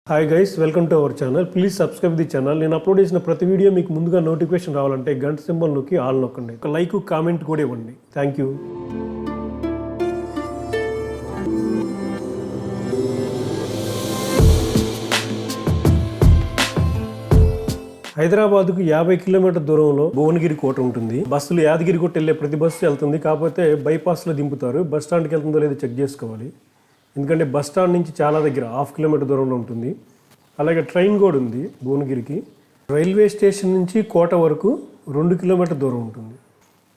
Hi guys, welcome to our channel. Please subscribe the channel. నేను upload చేసిన ప్రతి video మీకు ముందుగా నోటిఫికేషన్ రావాలంటే గంట సింబల్ నొక్కి ఆల్ నొక్కండి. ఒక లైక్, కామెంట్ కూడా ఇవ్వండి. Thank you. హైదరాబాద్కు 50 కిలోమీటర్ దూరంలో భువనగిరి కోట ఉంటుంది. బస్సులు యాదగిరి కోట వెళ్ళే ప్రతి బస్సు వెళ్తుంది, కాకపోతే బైపాస్లో దింపుతారు. బస్ స్టాండ్కి వెళ్తుందో లేదో చెక్ చేసుకోవాలి, ఎందుకంటే బస్ స్టాండ్ నుంచి చాలా దగ్గర 1/2 కిలోమీటర్ దూరంలో ఉంటుంది. అలాగే ట్రైన్ కూడా ఉంది భువనగిరికి. రైల్వే స్టేషన్ నుంచి కోట వరకు 2 కిలోమీటర్ దూరం ఉంటుంది.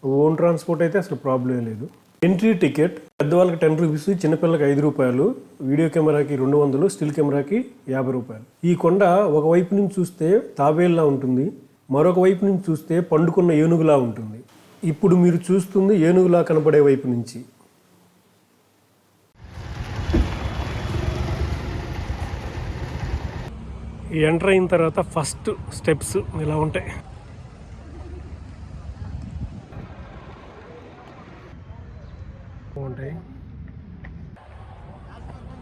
ఓన్ ట్రాన్స్పోర్ట్ అయితే అసలు ప్రాబ్లం లేదు. ఎంట్రీ టికెట్ పెద్దవాళ్ళకి 10 రూపీస్, చిన్నపిల్లలకి 5 రూపాయలు, వీడియో కెమెరాకి 200, స్టిల్ కెమెరాకి 50 రూపాయలు. ఈ కొండ ఒకవైపు నుంచి చూస్తే తాబేల్లా ఉంటుంది, మరొక వైపు నుంచి చూస్తే పండుకున్న ఏనుగులా ఉంటుంది. ఇప్పుడు మీరు చూస్తుంది ఏనుగులా కనపడే వైపు నుంచి. ఎంటర్ అయిన తర్వాత ఫస్ట్ స్టెప్స్ ఇలా ఉంటాయి. బాగుంటాయి,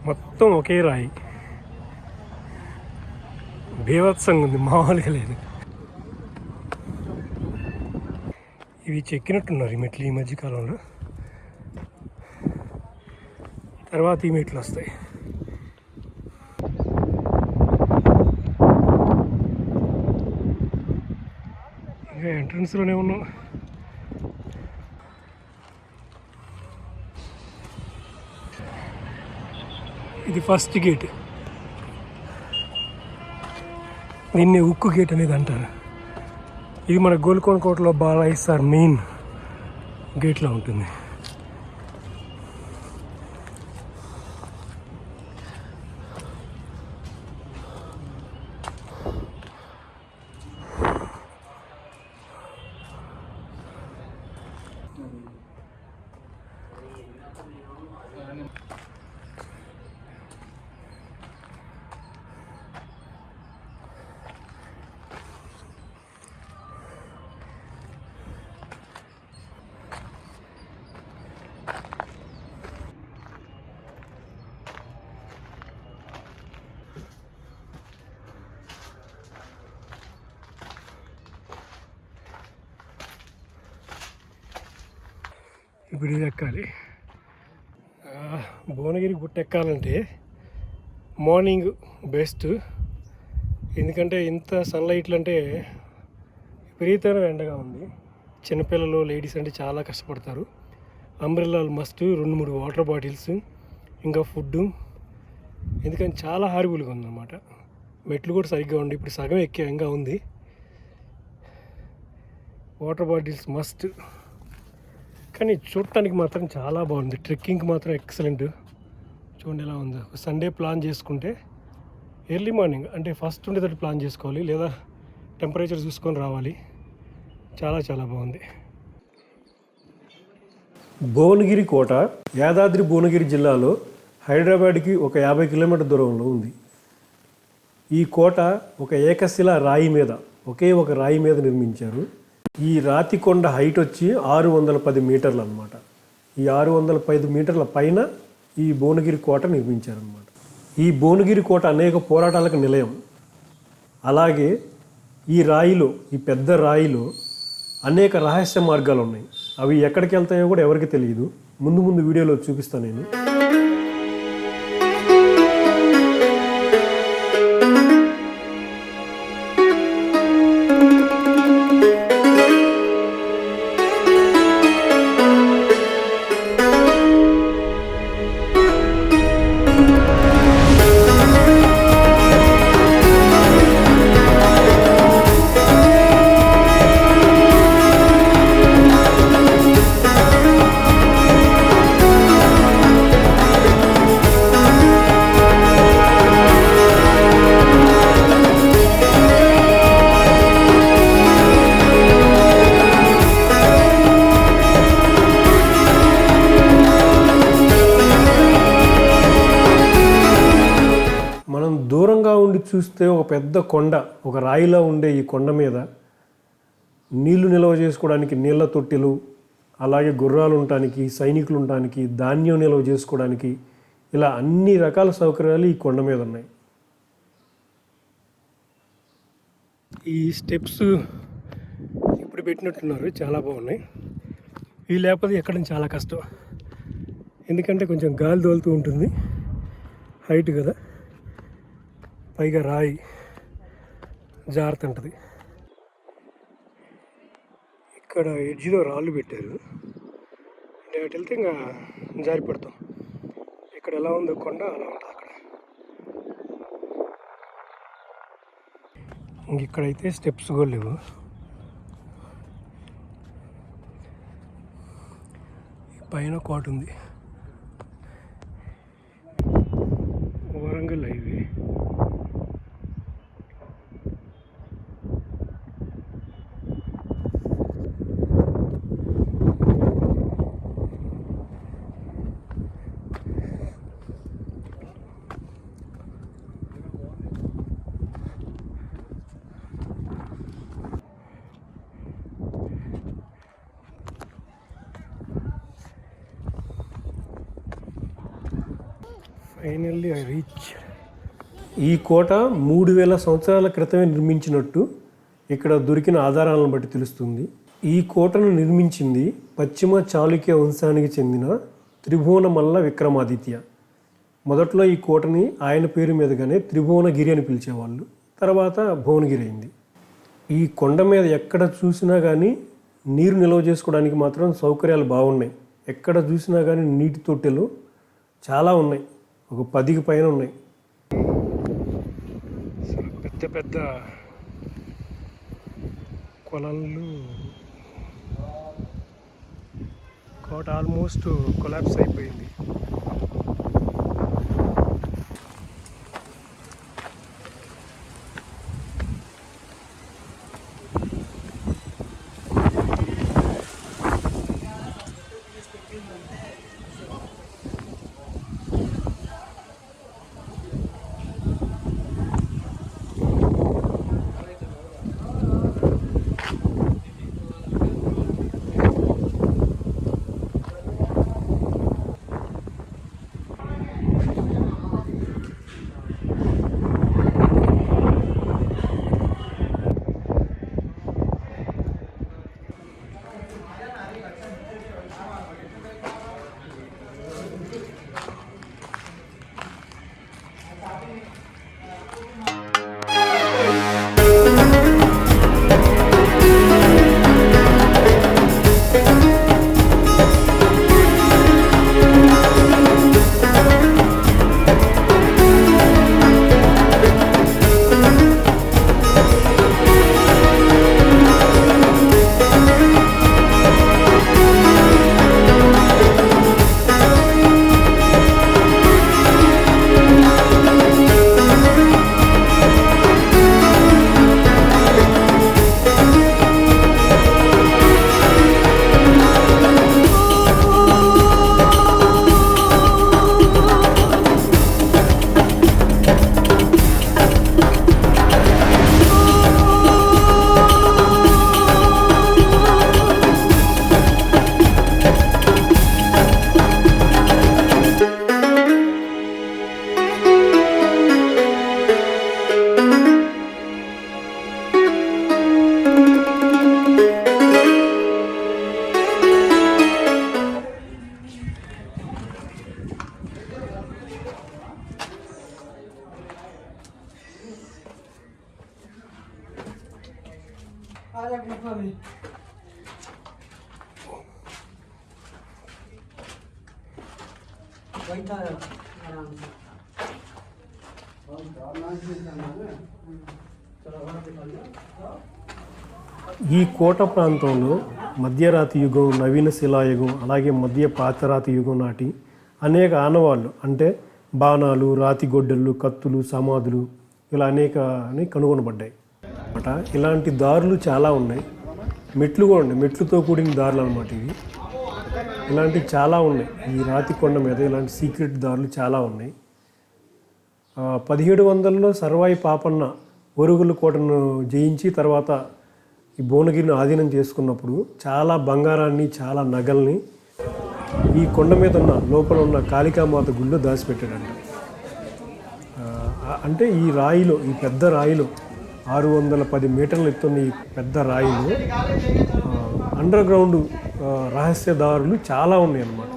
మొత్తం ఒకే రాయి. బీభత్సంగా ఉంది, మామూలుగా లేదు. ఇవి చెక్కినట్టున్నారు ఈ మెట్లు ఈ మధ్యకాలంలో. తర్వాత ఈ మెట్లు వస్తాయి. ఇంకా ఎంట్రన్స్లోనే ఉన్నాం. ఇది ఫస్ట్ గేట్. దీన్ని ఉక్కు గేట్ అనేది అంటారు. ఇది మన గోల్కొండ కోటలో బాలయ్య మెయిన్ గేట్లో ఉంటుంది. ఇప్పుడు ఇది ఎక్కాలి. భువనగిరి గుట్ట ఎక్కాలంటే మార్నింగ్ బెస్ట్, ఎందుకంటే ఇంత సన్లైట్లు అంటే విపరీతమైన ఎండగా ఉంది. చిన్నపిల్లలు, లేడీస్ అంటే చాలా కష్టపడతారు. అంబ్రెల్లాలు మస్ట్, 2-3 వాటర్ బాటిల్స్, ఇంకా ఫుడ్డు, ఎందుకంటే చాలా హారిబుల్గా ఉందన్నమాట. మెట్లు కూడా సరిగ్గా ఉంది. ఇప్పుడు సగం ఎక్కే ఇంకా ఉంది. Water bottles must. కానీ చూడటానికి మాత్రం చాలా బాగుంది. ట్రెక్కింగ్కి మాత్రం ఎక్సలెంట్. చూడండి ఎలా ఉందో. సండే ప్లాన్ చేసుకుంటే ఎర్లీ మార్నింగ్ అంటే ఫస్ట్ ఉండేటట్టు ప్లాన్ చేసుకోవాలి, లేదా టెంపరేచర్ చూసుకొని రావాలి. చాలా చాలా బాగుంది. భువనగిరి కోట యాదాద్రి భువనగిరి జిల్లాలో హైదరాబాద్కి ఒక 50 కిలోమీటర్ దూరంలో ఉంది. ఈ కోట ఒక ఏకశిల రాయి మీద, ఒకే ఒక రాయి మీద నిర్మించారు. ఈ రాతికొండ హైట్ వచ్చి 610 మీటర్లు అనమాట. ఈ 610 మీటర్ల పైన ఈ భువనగిరి కోట నిర్మించారనమాట. ఈ భువనగిరి కోట అనేక పోరాటాలకు నిలయం. అలాగే ఈ రాయిలో, ఈ పెద్ద రాయిలో అనేక రహస్య మార్గాలు ఉన్నాయి. అవి ఎక్కడికి వెళ్తాయో కూడా ఎవరికి తెలియదు. ముందు ముందు వీడియోలో చూపిస్తాను నేను. దూరంగా ఉండి చూస్తే ఒక పెద్ద కొండ, ఒక రాయిలా ఉండే ఈ కొండ మీద నీళ్లు నిల్వ చేసుకోవడానికి నీళ్ల తొట్టెలు, అలాగే గుర్రాలు ఉండడానికి, సైనికులు ఉండడానికి, ధాన్యం నిల్వ చేసుకోవడానికి, ఇలా అన్ని రకాల సౌకర్యాలు ఈ కొండ మీద ఉన్నాయి. ఈ స్టెప్స్ ఇప్పుడు పెట్టినట్టున్నారు, చాలా బాగున్నాయి. ఇవి లేకపోతే ఎక్కడం చాలా కష్టం, ఎందుకంటే కొంచెం గాలి తోలుతూ ఉంటుంది, హైట్ కదా, పైగా రాయి జారుతుంటుంది. ఇక్కడ ఎడ్జ్లో రాళ్ళు పెట్టారు, అంటే అటు వెళ్తే ఇంకా జారి పడతాం. ఇక్కడ ఎలా ఉందో కొండ అలా ఉంటుంది అక్కడ. ఇక్కడైతే స్టెప్స్ కూడా లేవు. పైన కోట ఉంది, Warangal highway. Finally I reach. ఈ కోట 3000 సంవత్సరాల క్రితమే నిర్మించినట్టు ఇక్కడ దొరికిన ఆధారాలను బట్టి తెలుస్తుంది. ఈ కోటను నిర్మించింది పశ్చిమ చాళుక్య వంశానికి చెందిన త్రిభువనమల్ల విక్రమాదిత్య. మొదట్లో ఈ కోటని ఆయన పేరు మీదుగానే త్రిభువనగిరి అని పిలిచేవాళ్ళు, తర్వాత భువనగిరి అయింది. ఈ కొండ మీద ఎక్కడ చూసినా కానీ నీరు నిల్వ చేసుకోవడానికి మాత్రం సౌకర్యాలు బాగున్నాయి. ఎక్కడ చూసినా కానీ నీటి తొట్టెలు చాలా ఉన్నాయి, ఒక 10కి పైన ఉన్నాయి. పెద్ద పెద్ద కొలలు. కోట ఆల్మోస్ట్ కొలాప్స్ అయిపోయింది. ఈ కోట ప్రాంతంలో మధ్యరాతి యుగం, నవీన శిలాయుగం, అలాగే మధ్య పాతరాతి యుగం నాటి అనేక ఆనవాళ్ళు, అంటే బాణాలు, రాతి గొడ్డళ్ళు, కత్తులు, సమాధులు, ఇలా అనేకని కనుగొనబడ్డాయి అన్నమాట. ఇలాంటి దారులు చాలా ఉన్నాయి. మెట్లు కూడా ఉన్నాయి, మెట్లుతో కూడిన దారులు అన్నమాట ఇవి. ఇలాంటివి చాలా ఉన్నాయి. ఈ రాతి కొండ మీద ఇలాంటి సీక్రెట్ దారులు చాలా ఉన్నాయి. 1700లో సర్వాయి పాపన్న ఒరుగుల కోటను జయించి తర్వాత ఈ భువనగిరిని ఆధీనం చేసుకున్నప్పుడు చాలా బంగారాన్ని, చాలా నగల్ని ఈ కొండ మీద ఉన్న లోపల ఉన్న కాళికామాత గుడిలో దాచిపెట్టాడంట. అంటే ఈ రాయిలో, ఈ పెద్ద రాయిలో 610 మీటర్లు ఎత్తున్న ఈ పెద్ద రాయిలో అండర్ గ్రౌండ్ రహస్యదారులు చాలా ఉన్నాయి అన్నమాట.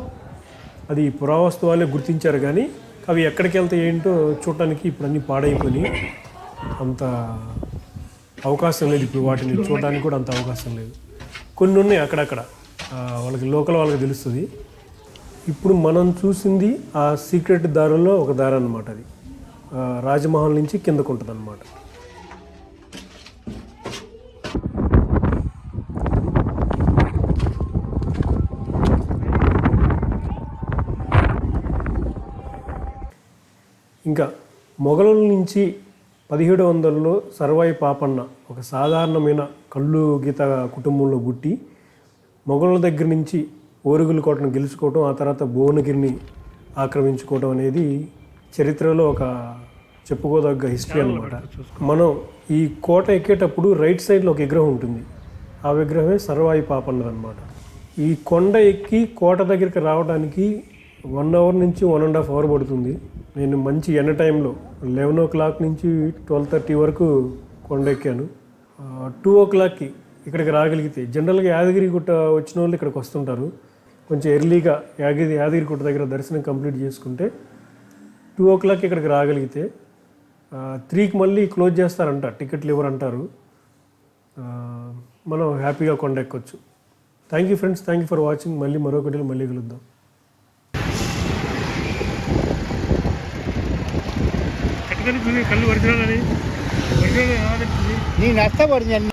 అది పురావస్తు వాళ్ళే గుర్తించారు, కానీ అవి ఎక్కడికి వెళ్తాయి ఏంటో చూడటానికి ఇప్పుడు అన్నీ పాడైపోయి అంత అవకాశం లేదు. ఇప్పుడు వాటిని చూడడానికి కూడా అంత అవకాశం లేదు. కొన్ని ఉన్నాయి అక్కడక్కడ, వాళ్ళకి లోకల్ వాళ్ళకి తెలుస్తుంది. ఇప్పుడు మనం చూసింది ఆ సీక్రెట్ దారుల్లో ఒక దారి అన్నమాట. అది రాజమహల్ నుంచి కిందకు ఉంటుంది అన్నమాట. ఇంకా మొఘలుల నుంచి 1700లో సర్వాయి పాపన్న ఒక సాధారణమైన కళ్ళు గీత కుటుంబంలో పుట్టి మొఘలుల దగ్గర నుంచి ఓరుగుల కోటను గెలుచుకోవటం, ఆ తర్వాత భువనగిరిని ఆక్రమించుకోవడం అనేది చరిత్రలో ఒక చెప్పుకోదగ్గ హిస్టరీ అన్నమాట. మనం ఈ కోట ఎక్కేటప్పుడు రైట్ సైడ్లో ఒక విగ్రహం ఉంటుంది. ఆ విగ్రహమే సర్వాయి పాపన్నది అన్నమాట. ఈ కొండ ఎక్కి కోట దగ్గరికి రావడానికి 1 అవర్ నుంచి 1.5 అవర్ పడుతుంది. నేను మంచి ఎండ టైంలో 11 o'clock నుంచి 12:30 వరకు కొండ ఎక్కాను. 2 o'clockకి ఇక్కడికి రాగలిగితే, జనరల్గా యాదగిరి గుట్ట వచ్చిన వాళ్ళు ఇక్కడికి వస్తుంటారు, కొంచెం ఎర్లీగా యాదగిరి గుట్ట దగ్గర దర్శనం కంప్లీట్ చేసుకుంటే 2 o'clock ఇక్కడికి రాగలిగితే 3కి మళ్ళీ క్లోజ్ చేస్తారంట, టికెట్లు ఇవ్వరంటారు. మనం హ్యాపీగా కొండ ఎక్కొచ్చు. Thank you friends, thank you for watching. మళ్ళీ మరొకటి మళ్ళీ కలుద్దాం. కళ్ళు ఒరిజినల్ అని నీ నష్టపడింది.